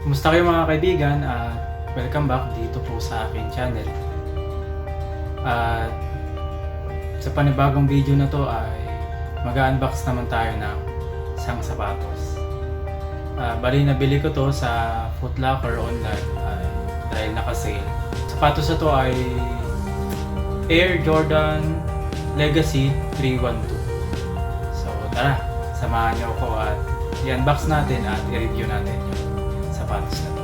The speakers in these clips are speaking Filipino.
Kumusta kayo mga kaibigan at welcome back dito po sa aking channel. At sa panibagong video na to ay mag-unbox naman tayo ng isang sapatos. Bali nabili ko to sa Foot Locker online dahil naka-sale. Sapatos na to ay Air Jordan Legacy 312. So tara, samahan niyo ako at i-unbox natin at i-review natin yung sapatos na to.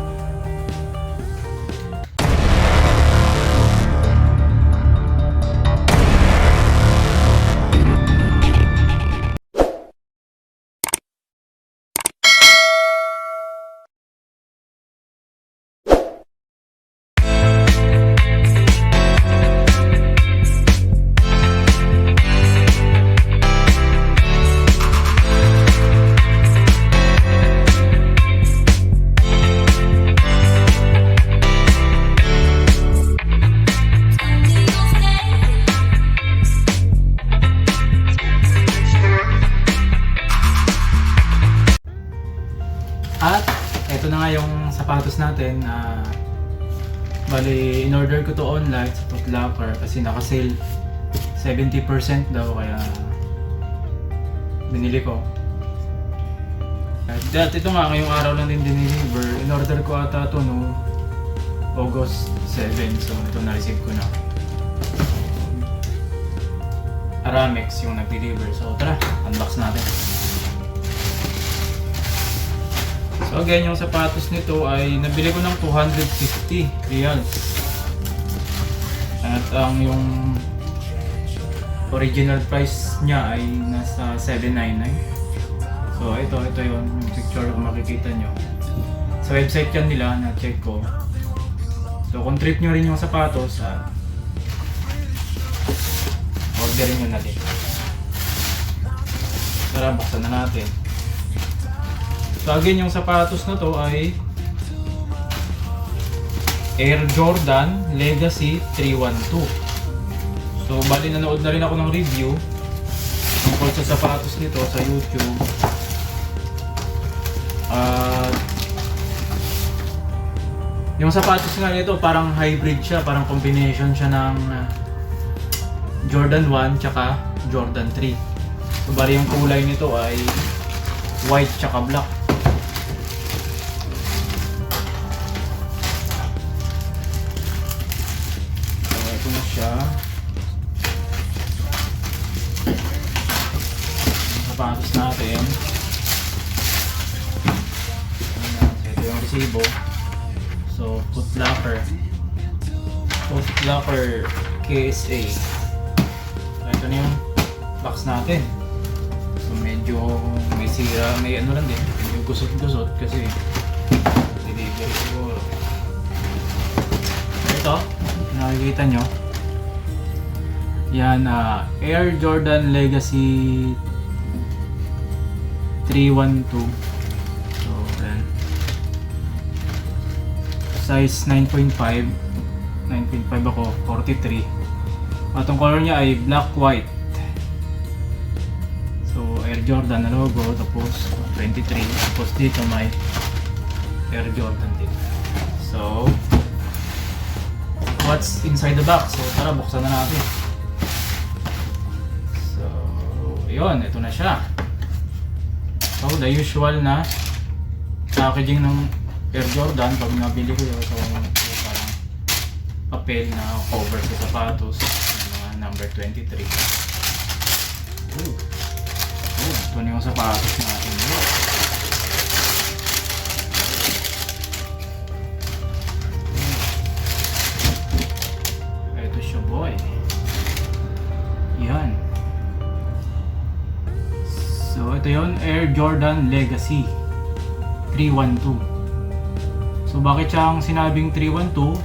At ito na nga yung sapatos natin. Bali, in-order ko to online sa Foot Locker kasi naka-sale 70% daw, kaya binili ko. At ito nga, ngayong araw lang din diniliver. In-order ko ata ito no August 7, so ito na-receive ko na. Aramex yung nag-deliver, so tara, unbox natin. So again, yung sapatos nito ay nabili ko ng 250 reals. At ang yung original price niya ay nasa 799. So ito yung picture kung makikita nyo. Sa website yan nila, na-check ko. So kung trip nyo rin yung sapatos, orderin nyo na din. Tara, buksan na natin. So again, yung sapatos na to ay Air Jordan Legacy 312. So bali nanood na rin ako ng review tungkol sa sapatos nito sa YouTube. Yung sapatos nga nito parang hybrid siya, parang combination siya ng Jordan 1 tsaka Jordan 3. So bali yung kulay nito ay white tsaka black. Siya yung sapatos natin. Ito yung resibo. So Foot Locker KSA. So ito na yung box natin. So medyo may sira, may ano lang din, medyo gusot-gusot kasi delivery siguro. Ito, nakikita nyo yan, Air Jordan Legacy 312. So then size 9.5 ako, 43. At ang color niya ay black white. So Air Jordan na logo, tapos 23, tapos dito may Air Jordan din. So what's inside the box? So tara, buksan na natin. Yun, ito na siya. So, the usual na packaging ng Air Jordan pag nabili ko yun. So, parang papel na cover sa sapatos, number 23. Ito na yung sapatos natin. Ito siya, boy. Yan. So ito yun, Air Jordan Legacy 312. So bakit siya ang sinabing 312?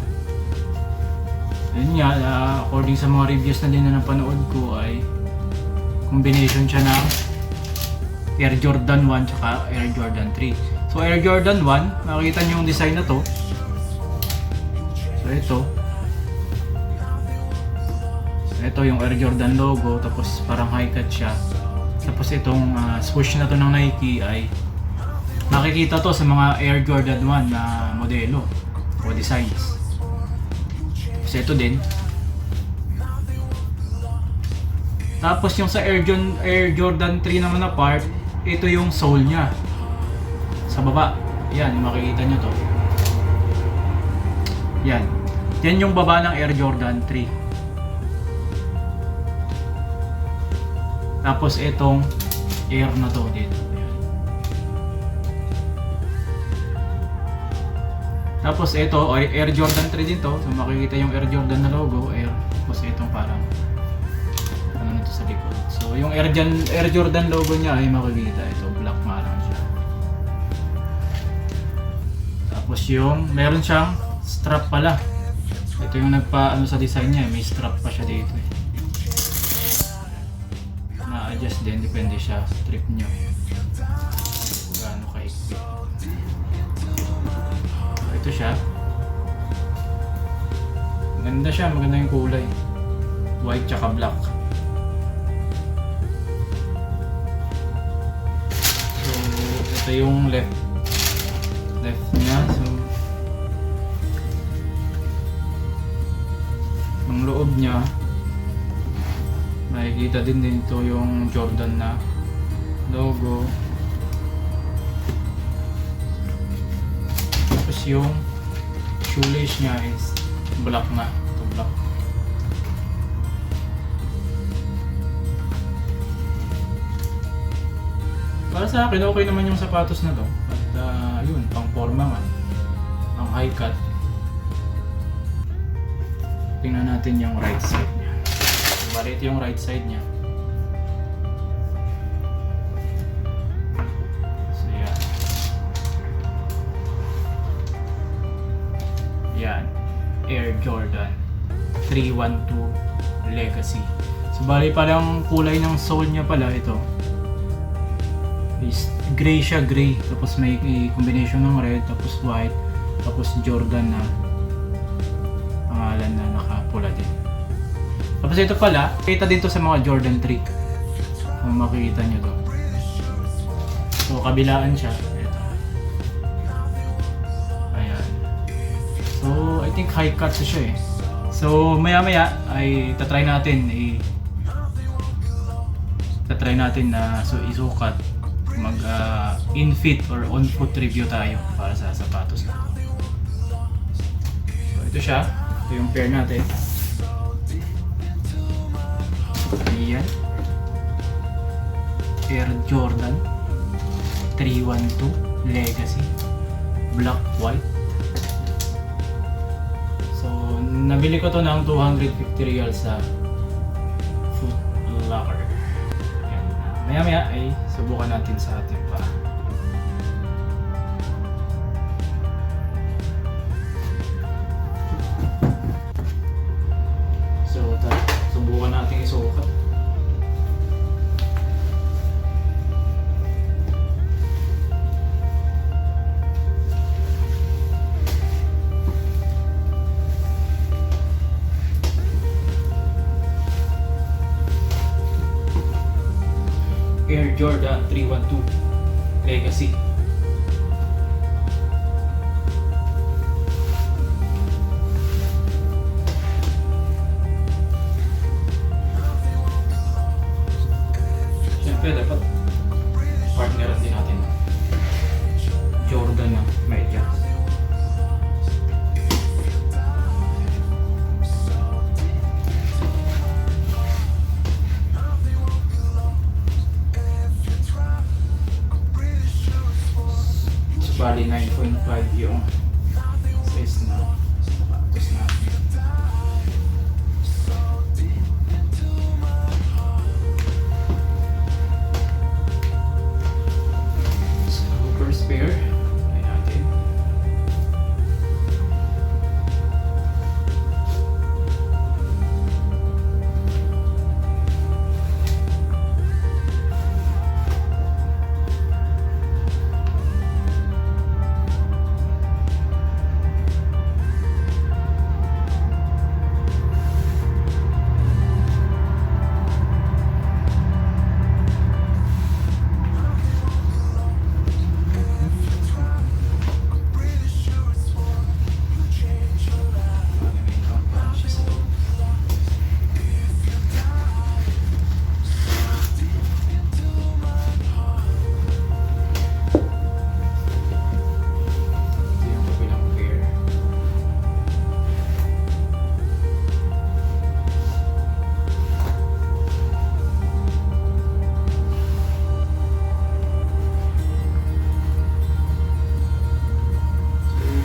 Ayun nga, according sa mga reviews na din na napanood ko ay combination siya ng Air Jordan 1 tsaka Air Jordan 3. So Air Jordan 1, makikita nyo yung design na to. So ito yung Air Jordan logo, tapos parang high cut siya. Tapos itong swoosh na to ng Nike ay Nakikita to sa mga Air Jordan 1 na modelo o designs. Tapos ito din. Tapos yung sa Air Jordan 3 naman na part, ito yung sole nya sa baba. Yan, makikita nyo to. Yan. Yan yung baba ng Air Jordan 3. Tapos itong Air na to dito. Yan. Tapos ito, Air Jordan 3 din to. So makikita yung Air Jordan na logo, Air. Tapos itong parang ano nito sa likod. So yung Air Jordan logo niya ay makikita. Ito, black nga lang siya. Tapos yung meron siyang strap pala. Ito yung nagpa ano sa design niya, may strap pa siya dito eh. Na-adjust din, depende siya sa trip niyo. Gaano ka-equip. So, ito siya. Maganda siya, maganda yung kulay. White tsaka black. So, ito yung left niya. So, ang loob niya, makikita din dito yung Jordan na logo. Tapos yung shoelace niya is black na. Ito black. Para sa akin, okay naman yung sapatos na to. At yun, pang forma man. Pang high cut. Tingnan natin yung right side niya. Bali ito yung right side niya. So yan. Yan. Air Jordan 312 Legacy. So bali palang kulay ng sole niya pala ito. Is gray siya, gray. Tapos may combination ng red, tapos white, tapos Jordan na pangalan na nakapula din. Tapos ito pala, kita din to sa mga Jordan 3. Kung makikita nyo to. So kabilaan siya. Ito. Ayan. So I think high cut siya eh. So maya maya ay tatry natin na isukat mag in-fit or on-foot review tayo para sa sapatos na to. So ito siya. Ito yung pair natin. Ayan. Air Jordan 312 Legacy black white. So nabili ko to ng 250 real sa Foot Locker. Ayan. Maya maya ay subukan natin sa ating pa. So subukan natin isukat. Air Jordan 312 Legacy. Siyempre dapat partneran din natin Jordan na medyas. Bali 9.5 yung size na sapatos natin. So first pair, try natin.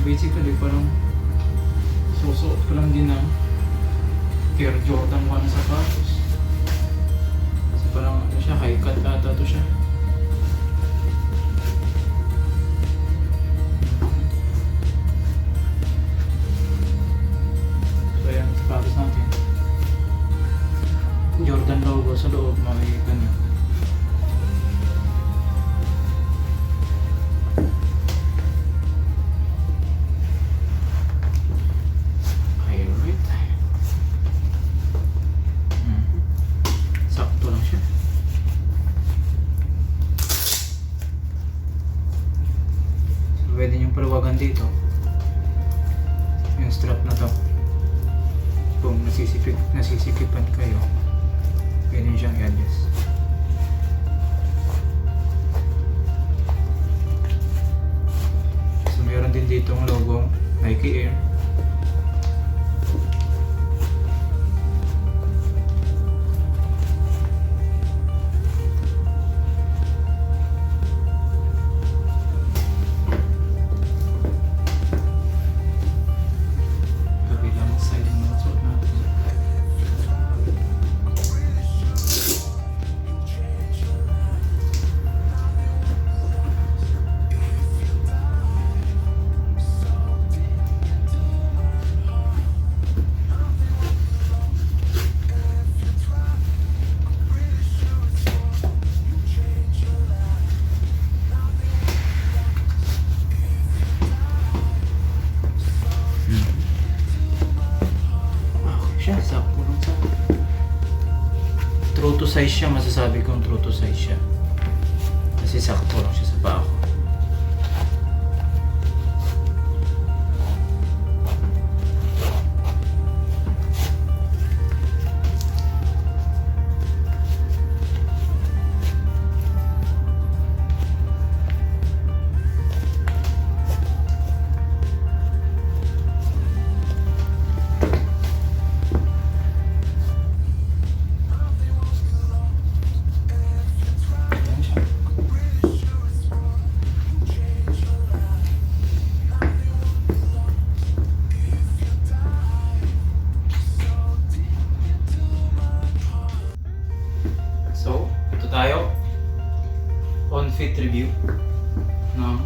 basically parang susuot ko lang din ng Air Jordan 1 sa sapatos. Kasi parang ano siya, high cut ata to siya. So ayan, sapatos natin. Jordan logo sa loob, makikita nyo. Sakto lang siya. So, pwede niyong paluwagan dito yung strap na to. Kung nasisikipan kayo, pwede niyo siyang i-adjust. So mayroon din dito ang logo Nike Air. Kabilang side ng suot natin. Siya, sakto lang sa true to size siya, masasabi kong true to size siya kasi sakto lang siya sa paa ko. So, ito tayo on fit review ng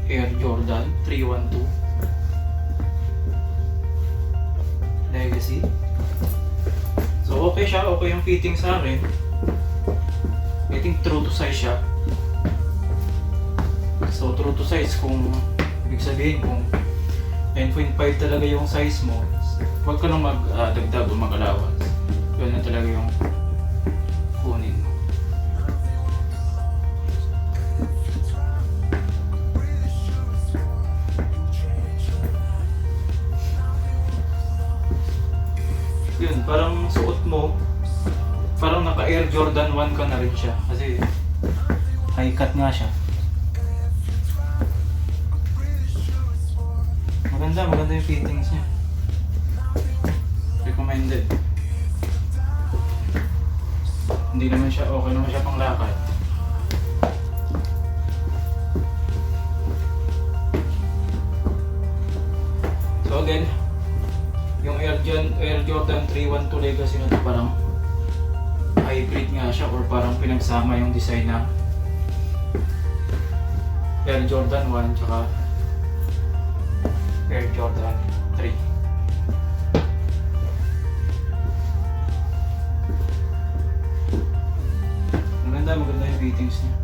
Air Jordan 312 Legacy. So okay siya, okay yung fitting sa akin. I think true to size siya. So true to size, kung ibig sabihin kung 9.5 talaga yung size mo, huwag ka nang magdagdag o mag-allowance. Yun na talaga yung kunin mo. Yun, parang suot mo, parang naka Air Jordan 1 ka na rin siya kasi high cut nga siya. Maganda yung fittings niya. Recommended. Hindi naman siya, okay naman siya pang lakad. So again, yung Air Jordan 312 Legacy na ito, parang hybrid nga siya or parang pinagsama yung design ng Air Jordan 1 tsaka Air Jordan 3. Maganda yung fittings niya.